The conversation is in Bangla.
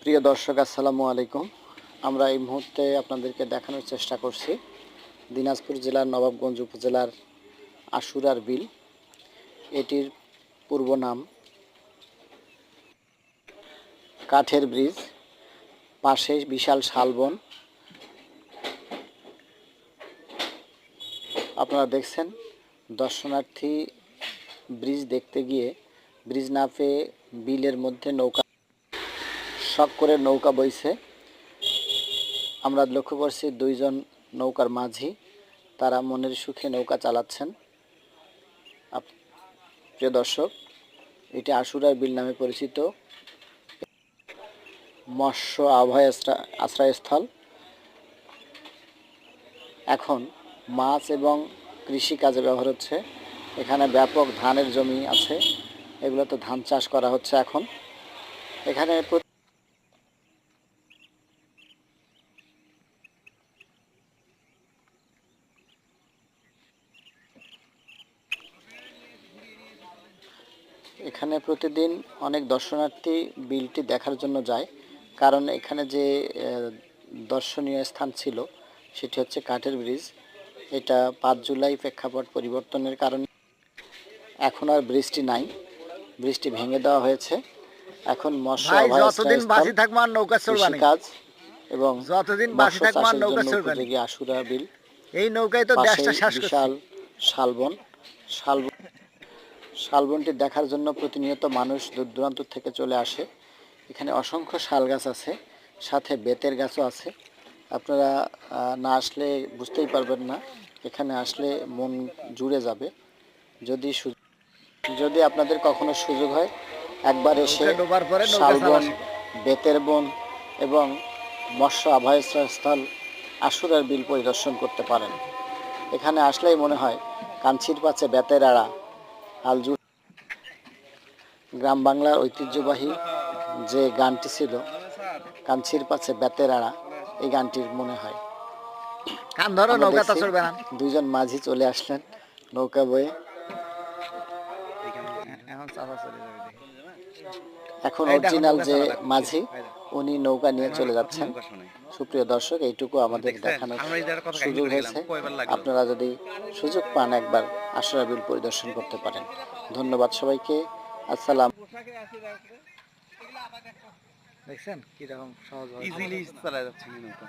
প্রিয় দর্শক, আসসালামু আলাইকুম। আমরা এই মুহূর্তে আপনাদেরকে দেখানোর চেষ্টা করছি দিনাজপুর জেলার নবাবগঞ্জ উপজেলার আশুরার বিল। এটির পূর্ব নাম কাঠের ব্রিজ, পাশে বিশাল শালবন। আপনারা দেখছেন দর্শনার্থী ব্রিজ দেখতে গিয়ে ব্রিজ না পেয়ে বিলের মধ্যে নৌকা শখ করে নৌকা বইছে। আমরা লক্ষ্য করছি দুইজন নৌকার মাঝি, তারা মনের সুখে নৌকা চালাচ্ছেন। প্রিয় দর্শক, এটি আশুরার বিল নামে পরিচিত মৎস্য আশ্রয়স্থল। এখন মাছ এবং কৃষিকাজে ব্যবহার হচ্ছে। এখানে ব্যাপক ধানের জমি আছে, এগুলোতে ধান চাষ করা হচ্ছে। এখন এখানে প্রতিদিন অনেক দর্শনার্থী বিলটি দেখার জন্য যায়, কারণ এখানে যে দর্শনীয় স্থান ছিল সেটি হচ্ছে কাঠের ব্রিজ। এটা 5 জুলাই প্রেক্ষাপট পরিবর্তনের কারণে এখন আর ব্রিজটি নাই, ব্রিজটি ভেঙে দেওয়া হয়েছে। এখন মৎস্য কাজ এবং যতদিন বাসি থাকবার নৌকা চলবে আশুরা বিল। এই নৌকায় তো দেশটা শেষ করছে। বিশাল শালবনটি দেখার জন্য প্রতিনিয়ত মানুষ দূর দূরান্ত থেকে চলে আসে। এখানে অসংখ্য শাল গাছ আছে, সাথে বেতের গাছও আছে। আপনারা না আসলে বুঝতেই পারবেন না, এখানে আসলে মন জুড়ে যাবে। যদি আপনাদের কখনো সুযোগ হয়, একবার এসে শালবন, বেতের বন এবং মৎস্য আশ্রয়স্থল আশুরার বিল পরিদর্শন করতে পারেন। এখানে আসলেই মনে হয় কাঞ্চির পাচে বেতের আড়া। গ্রাম বাংলার ঐতিহ্যবাহী যে গানটি ছিল কাঞ্চির পাচে বেতের আড়া, এই গানটির মনে হয়। দুইজন মাঝি চলে আসলেন নৌকা বয়ে। এখন অরিজিনাল যে মাঝি, উনি নৌকা নিয়ে চলে যাচ্ছেন। সুপ্রিয় দর্শক, এইটুকু আমাদের দেখানোর সুযোগ হয়েছে। আপনারা যদি সুযোগ পান, একবার আশুরা বিল পরিদর্শন করতে পারেন। ধন্যবাদ সবাইকে। আসসালাম। দেখছেন কিরকম সহজ ইজিলি চালা যাচ্ছে নৌকা।